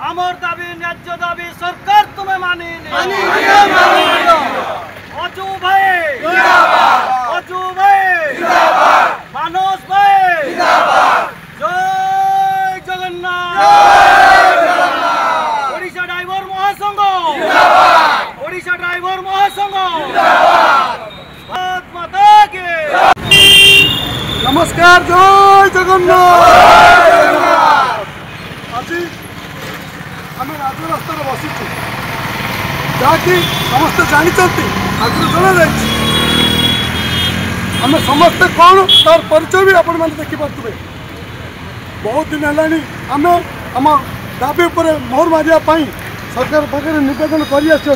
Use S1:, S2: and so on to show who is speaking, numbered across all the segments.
S1: आमर दाबी न्याय्य दाबी सरकार तुम्हें मानी अजू भाई अजू भाई मानस भाई जय जगन्नाथ ओडिशा ड्राइवर महासंघ ओडिशा ड्राइवर महासंघ भारत माता के
S2: नमस्कार। जय जगन्नाथ। आज आम राजरास्तार बसीचु जहाँकि समस्ते जानते आगु जना आम समस्ते कौन तार परिचय भी आपण मैंने देखिपे। बहुत दिन है आम आम दाबी उपर मोहर मारियापाई सरकार पाखे निवेदन कर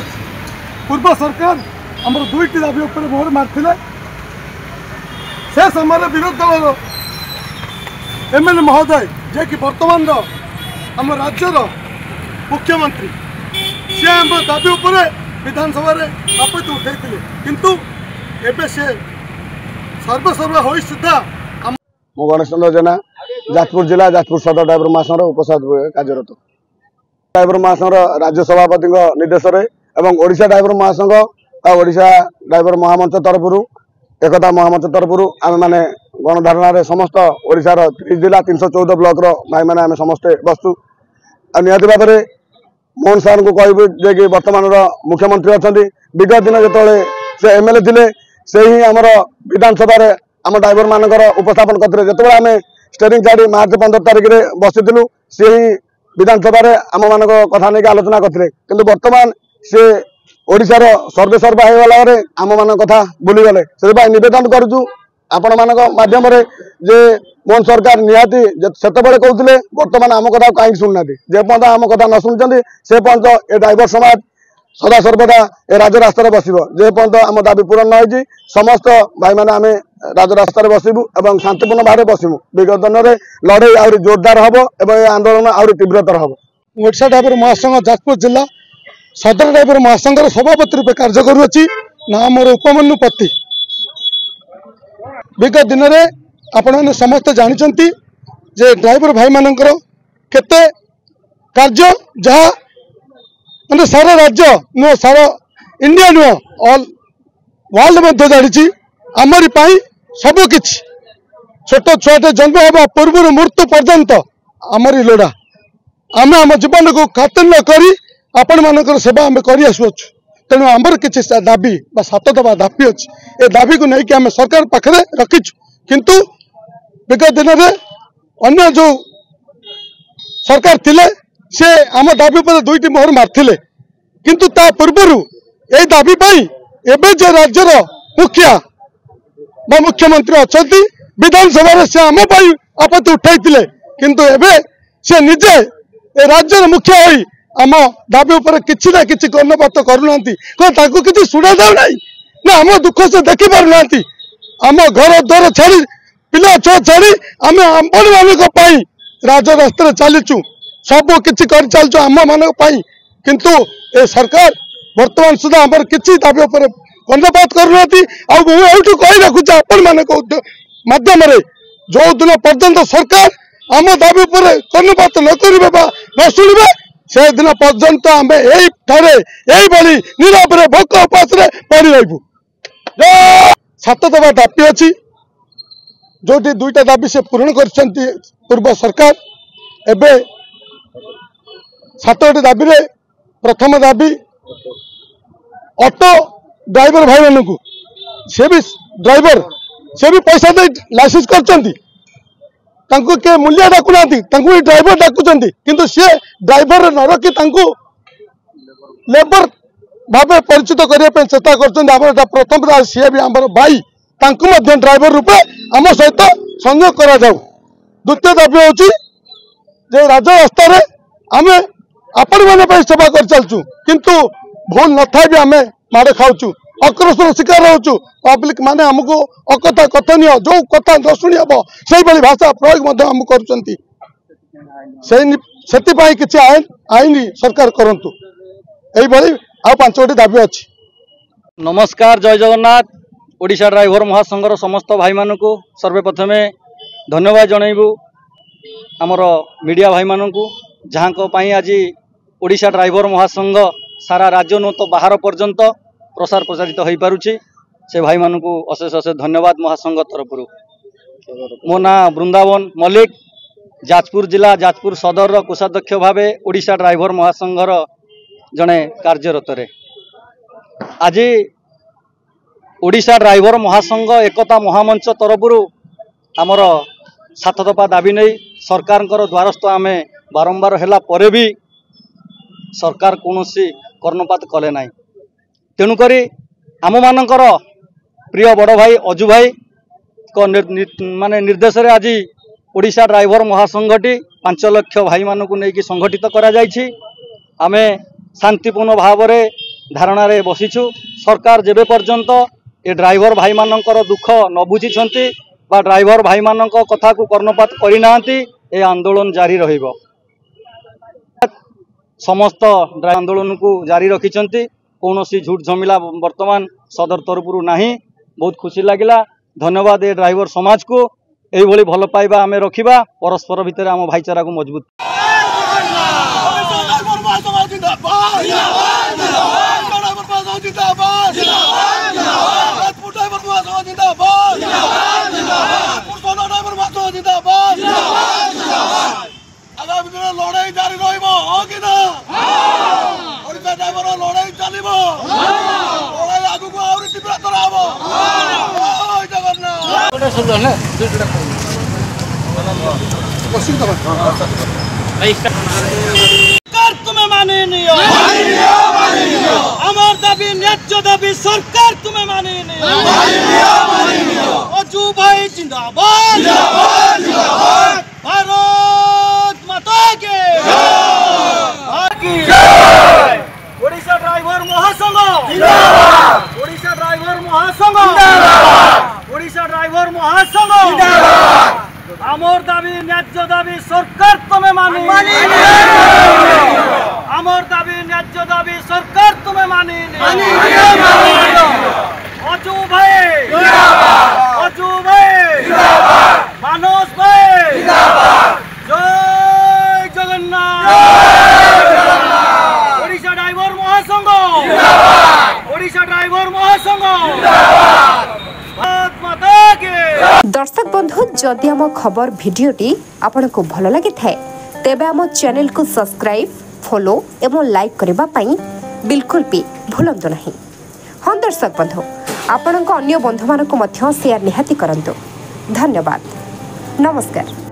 S2: पूर्व सरकार आम दुईटी दाबी उपर मोहर मारते से समय विरोधी दल एमएलए महोदय जे कि वर्तमान आम राज्यर मुख्यमंत्री सी आम दाबी उपर विधानसभा आपत्ति उठे किंतु एबे से सर्वसर्वा हो सुधा
S3: मो गणेश चंद्र जेना जाजपुर जिला जाजपुर सदर ड्राइवर महासंघ उपसभापति कार्यरत ड्राइवर महासंघ राज्य सभापति निर्देश एवं ओडिशा ड्राइवर महासंघ और ओडिशा ड्राइवर महामंच तरफ एकता महामंच तरफ आम मैंने गणधारणा समस्त ओडिशार 30 जिला 314 ब्लॉक भाई मैंने आम समस्ते बसु निहती भाव में मोहन सार को कहबू जे कि वर्तमान मुख्यमंत्री अच्छा विगत दिन जो से एमएलए थे से ही आमर विधानसभा आम ड्राइवर मानकर उपस्थापन करते जो आम स्टेरिंग छाड़ी मार्च 15 तारिख में बसीलु सी ही विधानसभा आम मान कथा नहीं आलोचना करते कि वर्तमान सी ओडिशार सर्वे सर्वा होगला आम मान कथा भूलीगले से नवेदन करुचु आपण मान मध्यम जे मोहन सरकार निहाती से कहते बर्तमान आम कथा कहीं शुणुना जे पर्यंत आम कथा न शुणुं से पर्यंत ए ड्राइवर समाज सदा सर्वदा ए राजरास्तार बसब जे पर्यंत आम दाबी पूरण न समस्त भाई मैंने आम राजरास्तार बसबू और शांतिपूर्ण भाव बसबू विगत दिन में लड़े आहरी जोरदार हम और आंदोलन आहरी तीव्रतर हम।
S2: ओडिशा ड्राइवर महासंघ जाजपुर जिला सदर ड्राइवर महासंघ सभापति रूपे कार्य करुच्ची ना मोर उपमन्यु पति। विगत दिन में आपण समस्त जानते जे ड्राइवर भाई मानकर केते कार्य जहाँ मतलब सारा राज्य नुह सारा इंडिया नुह ऑल वर्ल्ड में जानी आमरी सबकि छोट छुआटे जन्म होगा पूर्व मृत्यु पर्यंत आमरी लोड़ा आम आम जीवन को खातिर न करी आपण मानकर सेवा आम कर तेणु आमर किसी दाबी सात दफा दाबी अच्छी ए दाबी को लेकिन आम सरकार पाखे रखीचु किंतु विगत दिन में अन्य जो सरकार थिले से आम दाबी पर दुईटी मोहर मारथिले किंतु ता पूर्वर ए दाबी एबे जे राज्यर मुखिया बा मुख्यमंत्री अच्छा विधानसभा से आम आपत्ति उठाई किंतु एबे से निजे ए राज्यर मुखिया होई आम दाबी उपर किसी ना कि कर्णपात करूना कि शुणा जाऊ ना आम दुख से देखी पारना आम घर द्वार छाड़ी पिला छुआ छाड़ी आम आपण मान राजरास्ता चलीचु सब किसी कर चलचु आम मान किंतु ए सरकार वर्तमान सुधा आम किसी दाबी उपर कर्णपात करूना मुझे कही रखुच्छे आपण मान मध्यम जो दिन पर्यंत सरकार आम दाबी उपर कर्णपात न करेंगे न शुणे से दिन पर्यंत आम यही नीरव भोक उपास पड़ी रही 7 दफा दाबी अच्छी जो दुईटा दाबी से पूरण कर पूर्व सरकार एबे 7टी दाबी प्रथम दाबी ऑटो ड्राइवर भाई मान को सी भी ड्राइवर से भी पैसा दे लाइसेंस कर के मूल्य डाकुना ड्राइवर डाकुंट किंतु सी ड्राइवर न रखी लेबर भाव परिचित करने चेष्टा कर प्रथम सी भी आम भाई ड्राइवर रूपे आम सहित संयोग करा जाऊ। द्वितीय दाबी हूँ राजरास्तार आम आपण मैंने सेवा कर चलचु किंतु भूल न था भी आम माड़ खाऊचु आक्रोशन शिकार होचु पब्लिक माने हमको अकथा कथनीय जो कथा न शुणी हम से भाषा प्रयोग आम कर किसी आईन सरकार करंतु यही आ 5टी दाबी अच्छी।
S4: नमस्कार जय जगन्नाथ। ओडिशा ड्राइवर महासंघर समस्त भाई मानू सर्वप्रथमे धन्यवाद जनइबू। आमर मीडिया भाई मानू जहाँ आज ओडिशा ड्राइवर महासंघ सारा राज्य नु तो बाहर पर्यंत प्रसार प्रसारित हो पारुछि से भाई मानू अशेष अशेष धन्यवाद महासंघ तरफ। मो ना वृंदावन मल्लिक जाजपुर जिला जाजपुर सदर कोषाध्यक्ष भाव ओडिशा ड्राइवर महासंघर जड़े कार्यरत रे। आज ओडिशा ड्राइवर महासंघ एकता महामंच तरफ आमर 7 दफा दाबी नहीं सरकार द्वारस्थ आमे बारंबार हैला परे भी सरकार कौनसी कर्णपात कले ना। तेणुक आम मानकर प्रिय बड़ भाई अजु भाई को माने निर्देश रे आज ओडिशा ड्राइवर महासंघटी 5 लाख भाई मानक नहीं संगठित करा जायछि। आमे शांतिपूर्ण भाव रे धारणा रे बसीछु। सरकार जेबे पर्यंत ए ड्राइवर भाई मानकर दुख न बुझिछंती बा ड्राइवर भाई मानक कथा को कर्णपात करि नांती ए आंदोलन जारी रहिबो। समस्त आंदोलन को जारी रखिछंती। कौनसी झूठ झमेला वर्तमान सदर तरफरु नाही। बहुत खुशी लागिला। धन्यवाद ए ड्राइवर समाज को एई भली भल पाइबा आमे रखिबा परस्पर भितर आम भाईचारा को मजबूत।
S1: लड़ाई जारी लड़ाई चलो लड़ाई आगू को तीव्रतर तुम्हें माने नहीं আমার দাবি ন্যায্য দাবি সরকার তুমি মানে নিও অজু ভাই জিন্দাবাদ জিন্দাবাদ জিন্দাবাদ ভারত মাতা কে জয় ওড়িশা ড্রাইভার মহাসংঘ জিন্দাবাদ ওড়িশা ড্রাইভার মহাসংঘ জিন্দাবাদ ওড়িশা ড্রাইভার মহাসংঘ জিন্দাবাদ আমার দাবি ন্যায্য দাবি সরকার তুমি মানে আমার দাবি ন্যায্য দাবি সরকার তুমি মানে অজু ভাই অজু ভাই মানস ভাই জয় জগন্নাথ ওড়িশা ড্রাইভার মহাসংঘ ওড়িশা ড্রাইভার মহাসংঘ
S5: दर्शक बंधु जदि आम खबर भिडियोटी आपन को भल लगी थाए तेबे आम चैनल को सब्सक्राइब फॉलो एवं लाइक करबा पई बिल्कुल भी भूलंतु नहीं। हाँ दर्शक बंधु आपण अन्य बंधु मानक मध्य शेयर निहाती करंतु। धन्यवाद। नमस्कार।